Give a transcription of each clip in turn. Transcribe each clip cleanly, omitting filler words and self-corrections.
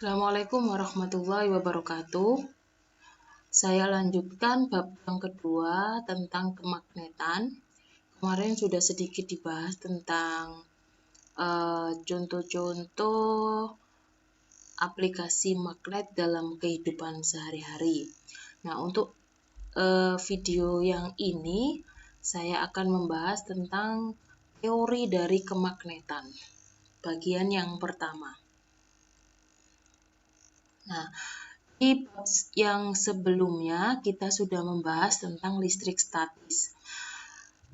Assalamualaikum warahmatullahi wabarakatuh. Saya lanjutkan bab yang kedua tentang kemagnetan. Kemarin sudah sedikit dibahas tentang contoh-contoh aplikasi magnet dalam kehidupan sehari-hari. Nah, untuk video yang ini saya akan membahas tentang teori dari kemagnetan. Bagian yang pertama. Nah, di bab yang sebelumnya kita sudah membahas tentang listrik statis.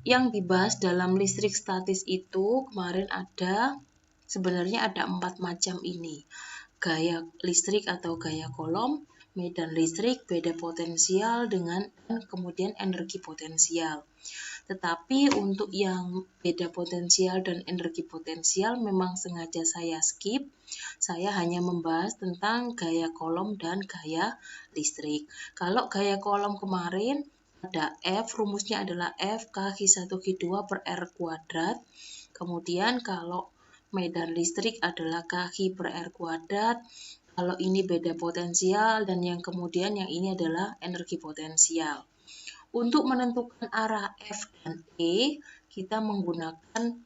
Yang dibahas dalam listrik statis itu kemarin sebenarnya ada 4 macam ini. Gaya listrik atau gaya kolom, medan listrik, beda potensial dan kemudian energi potensial. Tetapi untuk yang beda potensial dan energi potensial memang sengaja saya skip. Saya hanya membahas tentang gaya kolom dan gaya listrik. Kalau gaya kolom kemarin ada F, rumusnya adalah F K/1 Q2 per R kuadrat. Kemudian kalau medan listrik adalah Kq per R kuadrat. Kalau ini beda potensial dan yang kemudian yang ini adalah energi potensial. Untuk menentukan arah F dan E, kita menggunakan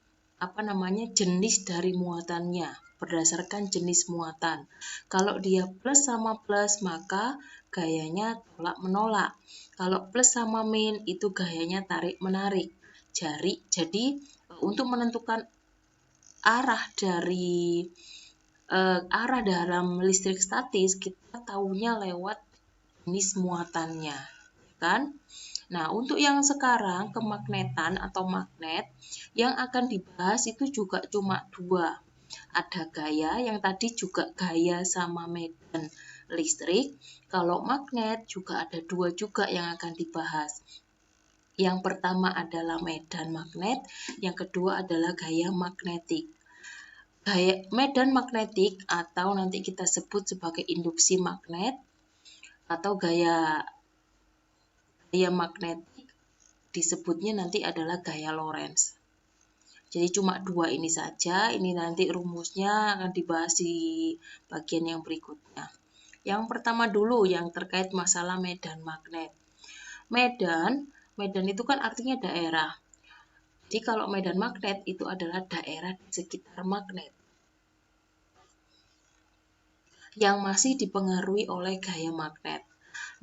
jenis dari muatannya berdasarkan jenis muatan. Kalau dia plus sama plus, maka gayanya tolak menolak. Kalau plus sama min, itu gayanya tarik menarik. Jadi untuk menentukan arah dalam listrik statis, kita tahunya lewat jenis muatannya, kan? Nah, untuk yang sekarang kemagnetan atau magnet yang akan dibahas itu juga cuma 2. Ada gaya, yang tadi juga gaya sama medan listrik. Kalau magnet juga ada 2 juga yang akan dibahas. Yang pertama adalah medan magnet, yang kedua adalah gaya magnetik. Gaya medan magnetik atau nanti kita sebut sebagai induksi magnet atau gaya magnetik disebutnya nanti adalah gaya Lorentz. Jadi cuma 2 ini saja, ini nanti rumusnya akan dibahas di bagian yang berikutnya. Yang pertama dulu yang terkait masalah medan magnet. Medan itu kan artinya daerah. Jadi kalau medan magnet itu adalah daerah di sekitar magnet yang masih dipengaruhi oleh gaya magnet.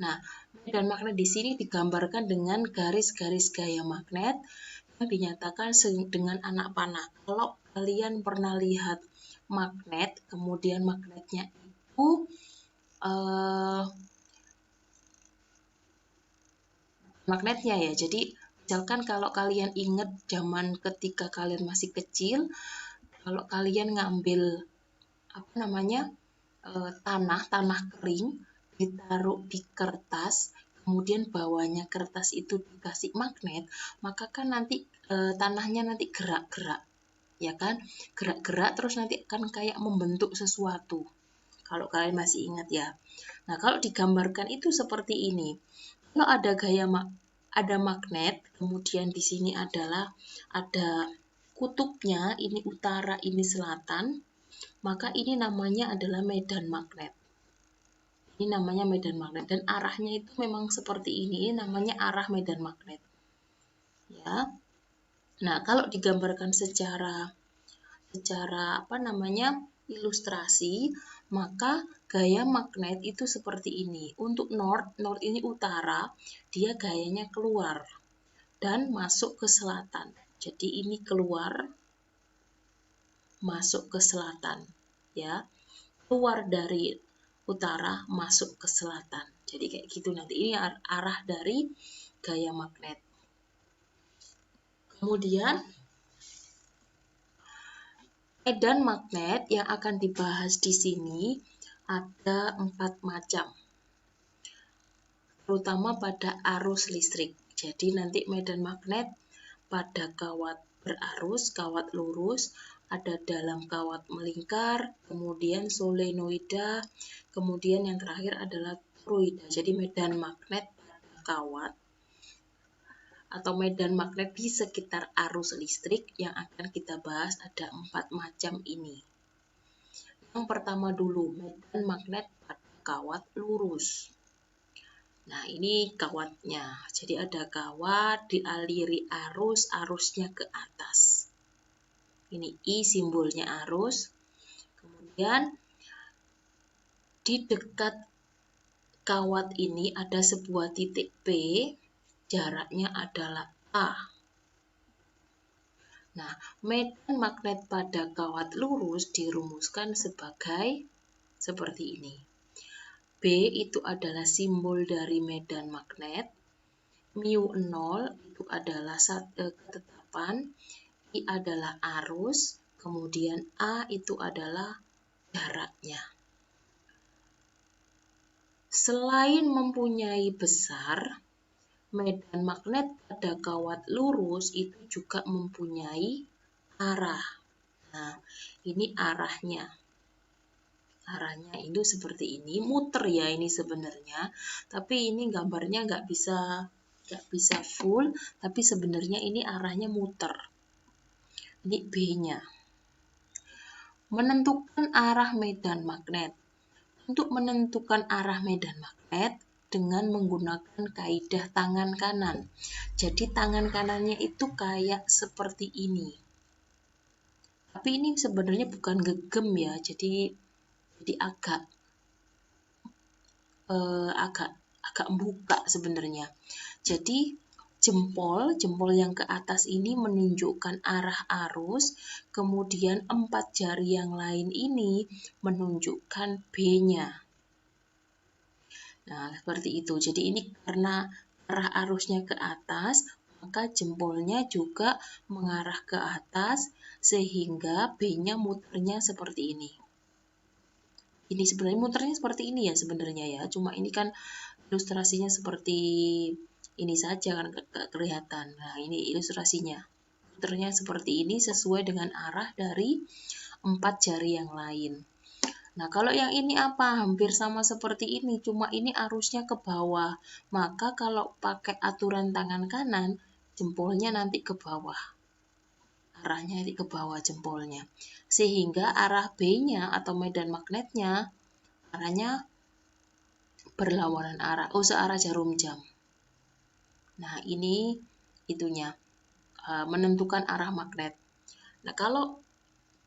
Nah, medan magnet di sini digambarkan dengan garis-garis gaya magnet yang dinyatakan dengan anak panah. Kalau kalian pernah lihat magnet, kemudian magnetnya itu magnetnya ya. Jadi misalkan kalau kalian ingat zaman ketika kalian masih kecil, kalau kalian ngambil tanah kering ditaruh di kertas, kemudian bawahnya kertas itu dikasih magnet, maka kan nanti tanahnya nanti gerak-gerak, ya kan? Gerak-gerak terus nanti akan kayak membentuk sesuatu. Kalau kalian masih ingat ya. Nah, kalau digambarkan itu seperti ini. Kalau ada magnet, kemudian di sini ada kutubnya, ini utara, ini selatan, maka ini namanya adalah medan magnet. Ini namanya medan magnet dan arahnya itu memang seperti ini namanya arah medan magnet. Ya. Nah, kalau digambarkan secara ilustrasi, maka gaya magnet itu seperti ini. Untuk north ini utara, dia gayanya keluar dan masuk ke selatan. Jadi ini keluar masuk ke selatan, ya. Keluar dari utara masuk ke selatan. Jadi kayak gitu nanti. Ini arah dari gaya magnet. Kemudian medan magnet yang akan dibahas di sini ada 4 macam. Terutama pada arus listrik. Jadi nanti medan magnet pada kawat berarus, kawat lurus, ada dalam kawat melingkar, kemudian solenoida, kemudian yang terakhir adalah toroida. Jadi medan magnet pada kawat atau medan magnet di sekitar arus listrik yang akan kita bahas ada 4 macam ini. Yang pertama dulu, medan magnet pada kawat lurus. Nah, ini kawatnya. Jadi ada kawat dialiri arus, arusnya ke atas. Ini I simbolnya arus. Kemudian di dekat kawat ini ada sebuah titik P, jaraknya adalah A. Nah, medan magnet pada kawat lurus dirumuskan sebagai seperti ini. B itu adalah simbol dari medan magnet, mu 0 itu adalah ketetapan, I adalah arus, kemudian A itu adalah jaraknya. Selain mempunyai besar, medan magnet pada kawat lurus itu juga mempunyai arah. Nah, ini arahnya. Arahnya itu seperti ini, muter ya ini sebenarnya, tapi ini gambarnya nggak bisa full, tapi sebenarnya ini arahnya muter. Ini B-nya. Menentukan arah medan magnet. Untuk menentukan arah medan magnet dengan menggunakan kaidah tangan kanan. Jadi tangan kanannya itu kayak seperti ini. Tapi ini sebenarnya bukan gegem ya, jadi agak buka sebenarnya. Jadi jempol yang ke atas ini menunjukkan arah arus, kemudian 4 jari yang lain ini menunjukkan B-nya. Nah, seperti itu. Jadi ini karena arah arusnya ke atas, maka jempolnya juga mengarah ke atas sehingga B-nya muternya seperti ini. Ini sebenarnya muternya seperti ini ya sebenarnya ya, cuma ini kan ilustrasinya seperti ini saja kan kelihatan. Nah, ini ilustrasinya. Muternya seperti ini sesuai dengan arah dari 4 jari yang lain. Nah, kalau yang ini apa? Hampir sama seperti ini, cuma ini arusnya ke bawah. Maka kalau pakai aturan tangan kanan, jempolnya nanti ke bawah. Arahnya ke bawah jempolnya. Sehingga arah B-nya atau medan magnetnya, arahnya berlawanan arah, searah jarum jam. Nah, ini itunya, menentukan arah magnet. Nah, kalau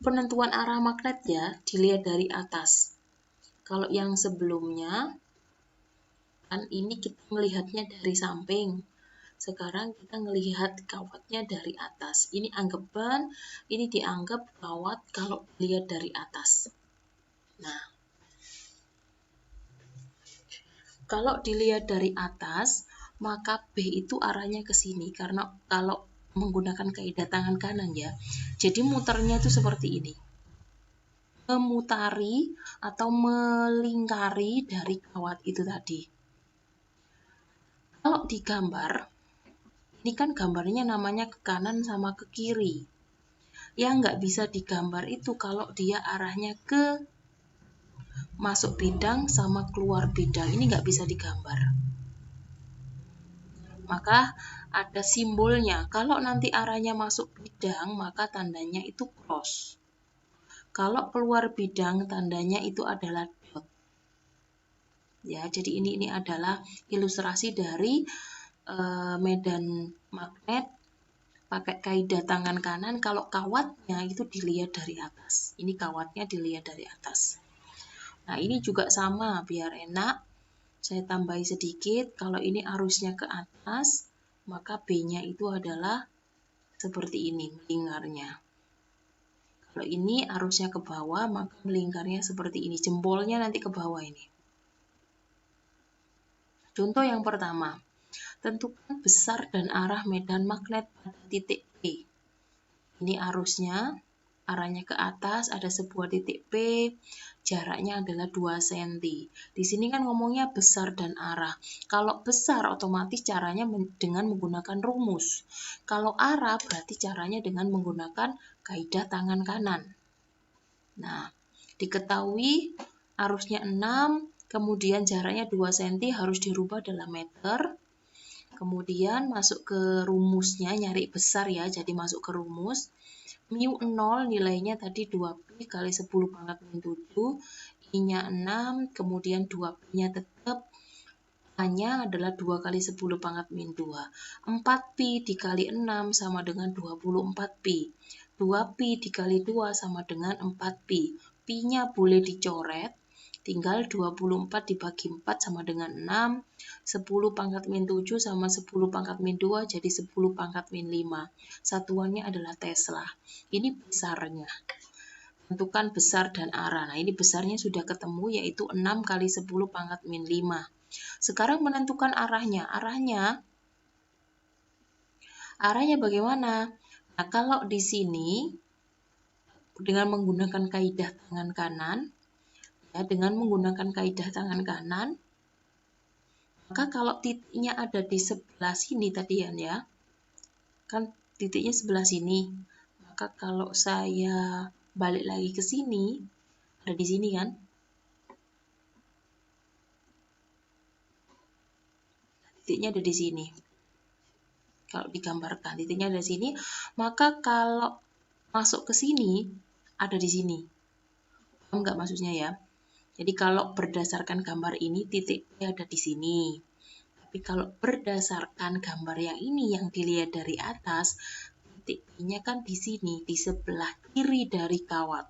penentuan arah magnet ya, dilihat dari atas. Kalau yang sebelumnya, kan ini kita melihatnya dari samping. Sekarang kita melihat kawatnya dari atas. Ini dianggap kawat kalau dilihat dari atas. Nah, kalau dilihat dari atas, maka B itu arahnya ke sini. Karena kalau menggunakan kaidah tangan kanan ya, jadi muternya itu seperti ini. Memutari atau melingkari dari kawat itu tadi. Kalau digambar, ini kan gambarnya namanya ke kanan sama ke kiri. Yang nggak bisa digambar itu kalau dia arahnya ke masuk bidang sama keluar bidang. Ini nggak bisa digambar. Maka ada simbolnya. Kalau nanti arahnya masuk bidang, maka tandanya itu cross. Kalau keluar bidang, tandanya itu adalah dot. Ya, jadi ini adalah ilustrasi dari medan magnet pakai kaidah tangan kanan. Kalau kawatnya itu dilihat dari atas. Ini kawatnya dilihat dari atas. Nah, ini juga sama biar enak. Saya tambahi sedikit. Kalau ini arusnya ke atas, maka B-nya itu adalah seperti ini melingkarnya. Kalau ini arusnya ke bawah, maka melingkarnya seperti ini. Jempolnya nanti ke bawah ini. Contoh yang pertama, tentukan besar dan arah medan magnet pada titik P. Ini arusnya, arahnya ke atas, ada sebuah titik P, jaraknya adalah 2 cm. Di sini kan ngomongnya besar dan arah. Kalau besar otomatis caranya dengan menggunakan rumus. Kalau arah berarti caranya dengan menggunakan kaidah tangan kanan. Nah, diketahui arusnya 6, kemudian jaraknya 2 cm harus dirubah dalam meter. Kemudian masuk ke rumusnya, nyari besar ya, jadi masuk ke rumus. mu 0 nilainya tadi 2pi kali 10 pangkat min 7, I-nya 6, kemudian 2pi-nya tetap, A-nya adalah 2 kali 10 pangkat min 2. 4pi dikali 6 sama dengan 24pi. 2pi dikali 2 sama dengan 4pi. Pi-nya boleh dicoret, tinggal 24 dibagi 4 sama dengan 6. 10 pangkat min 7 sama 10 pangkat min 2 jadi 10 pangkat min 5. Satuannya adalah Tesla. Ini besarnya. Tentukan besar dan arah. Nah, ini besarnya sudah ketemu yaitu 6 kali 10 pangkat min 5. Sekarang menentukan arahnya. Arahnya bagaimana? Nah, kalau di sini dengan menggunakan kaidah tangan kanan, maka kalau titiknya ada di sebelah sini tadi ya, kan titiknya sebelah sini. Maka kalau saya balik lagi ke sini, ada di sini kan? Titiknya ada di sini. Kalau digambarkan titiknya ada di sini, maka kalau masuk ke sini ada di sini. Paham nggak maksudnya ya? Jadi kalau berdasarkan gambar ini titiknya ada di sini. Tapi kalau berdasarkan gambar yang ini yang dilihat dari atas, titiknya kan di sini, di sebelah kiri dari kawat.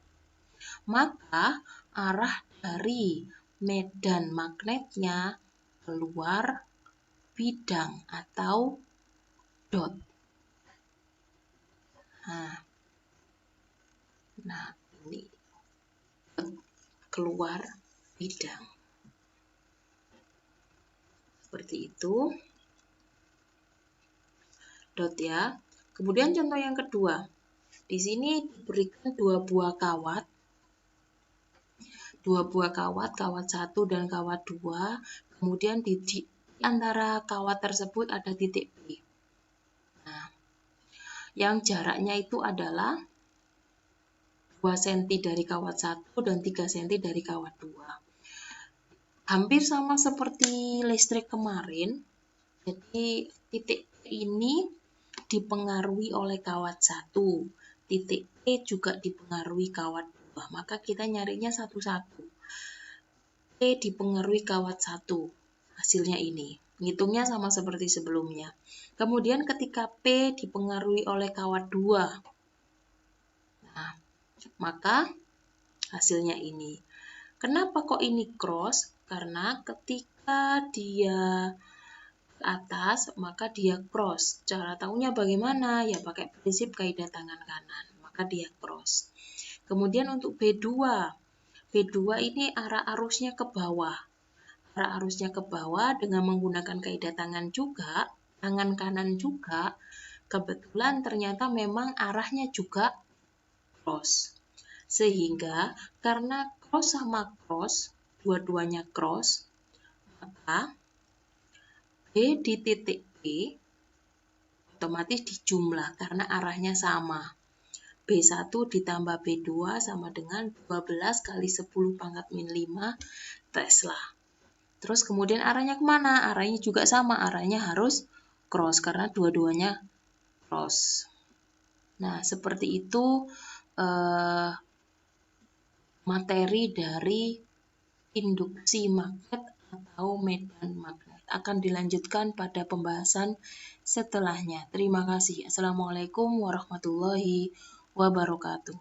Maka arah dari medan magnetnya keluar bidang atau dot. Nah, ini keluar bidang. Seperti itu. Dot ya. Kemudian contoh yang kedua. Di sini diberikan dua buah kawat. Kawat 1 dan kawat 2. Kemudian di antara kawat tersebut ada titik P. Nah, yang jaraknya itu adalah 2 cm dari kawat 1 dan 3 cm dari kawat 2. Hampir sama seperti listrik kemarin. Jadi titik P ini dipengaruhi oleh kawat 1. Titik P juga dipengaruhi kawat 2. Maka kita nyarinya satu-satu. P dipengaruhi kawat 1. Hasilnya ini. Ngitungnya sama seperti sebelumnya. Kemudian ketika P dipengaruhi oleh kawat 2. Nah, maka hasilnya ini. Kenapa kok ini cross? Karena ketika dia ke atas, maka dia cross. Cara tahunya bagaimana? Ya pakai prinsip kaidah tangan kanan. Maka dia cross. Kemudian untuk B2. B2 ini arah arusnya ke bawah. Arah arusnya ke bawah dengan menggunakan kaidah tangan kanan juga, kebetulan ternyata memang arahnya juga cross. Sehingga karena cross sama cross, dua-duanya cross, maka B di titik P otomatis dijumlah karena arahnya sama. B1 ditambah B2 sama dengan 12 kali 10 pangkat min 5 Tesla. Terus kemudian arahnya kemana? Arahnya juga sama, arahnya harus cross karena dua-duanya cross. Nah, seperti itu materi dari induksi magnet atau medan magnet. Akan dilanjutkan pada pembahasan setelahnya. Terima kasih. Assalamualaikum warahmatullahi wabarakatuh.